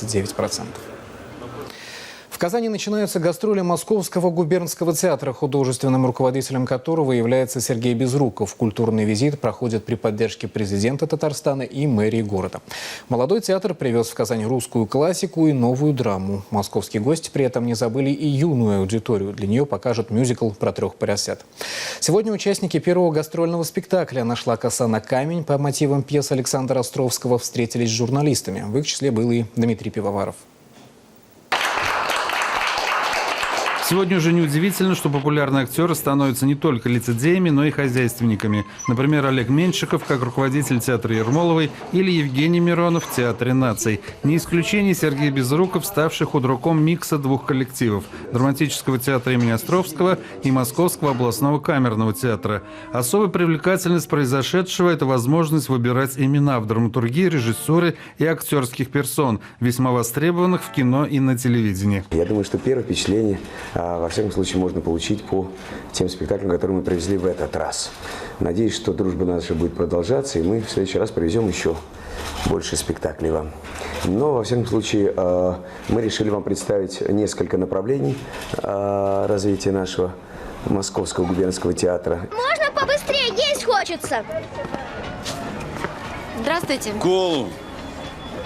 9%. В Казани начинаются гастроли Московского губернского театра, художественным руководителем которого является Сергей Безруков. Культурный визит проходит при поддержке президента Татарстана и мэрии города. Молодой театр привез в Казань русскую классику и новую драму. Московские гости при этом не забыли и юную аудиторию. Для нее покажут мюзикл про 3 поросят. Сегодня участники первого гастрольного спектакля «Нашла коса на камень» по мотивам пьесы Александра Островского встретились с журналистами. В их числе был и Дмитрий Пивоваров. Сегодня уже неудивительно, что популярные актеры становятся не только лицедеями, но и хозяйственниками. Например, Олег Меньшиков, как руководитель театра Ермоловой, или Евгений Миронов в театре «Наций». Не исключение Сергей Безруков, ставший худруком микса двух коллективов – драматического театра имени Островского и Московского областного камерного театра. Особая привлекательность произошедшего – это возможность выбирать имена в драматургии, режиссуре и актерских персон, весьма востребованных в кино и на телевидении. Я думаю, что первое впечатление во всяком случае можно получить по тем спектаклям, которые мы привезли в этот раз. Надеюсь, что дружба наша будет продолжаться, и мы в следующий раз привезем еще больше спектаклей вам. Но, во всяком случае, мы решили вам представить несколько направлений развития нашего Московского губернского театра. Можно побыстрее, есть хочется. Здравствуйте. Колу,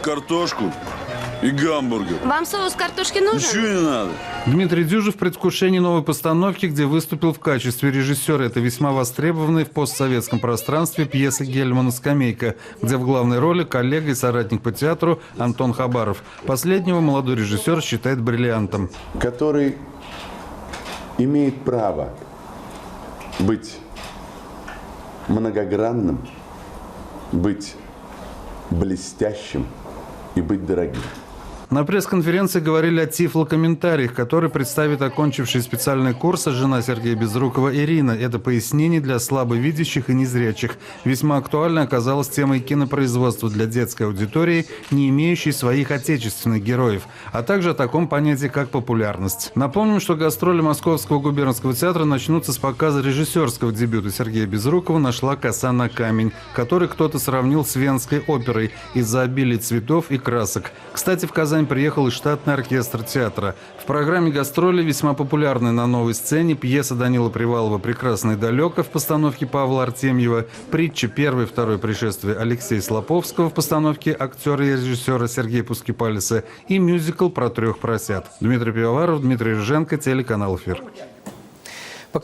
картошку и гамбургер. Вам соус картошки нужен? Ничего не надо. Дмитрий Дюжев в предвкушении новой постановки, где выступил в качестве режиссера. Это весьма востребованная в постсоветском пространстве пьеса Гельмана «Скамейка», где в главной роли коллега и соратник по театру Антон Хабаров. Последнего молодой режиссер считает бриллиантом. Который имеет право быть многогранным, быть блестящим и быть дорогим. На пресс-конференции говорили о тифлокомментариях, который представит окончивший специальный курс жена Сергея Безрукова Ирина. Это пояснение для слабовидящих и незрячих. Весьма актуальной оказалась тема и кинопроизводства для детской аудитории, не имеющей своих отечественных героев, а также о таком понятии, как популярность. Напомним, что гастроли Московского губернского театра начнутся с показа режиссерского дебюта Сергея Безрукова «Нашла коса на камень», который кто-то сравнил с Венской оперой из-за обилия цветов и красок. Кстати, в Казань приехал и штатный оркестр театра. В программе гастроли, весьма популярной на новой сцене, пьеса Данила Привалова «Прекрасно и далеко» в постановке Павла Артемьева, притча «Первое и второе пришествие» Алексея Слоповского в постановке актера и режиссера Сергея Пускипалиса и мюзикл про 3 поросят. Дмитрий Пивоваров, Дмитрий Рыженко, телеканал «Эфир».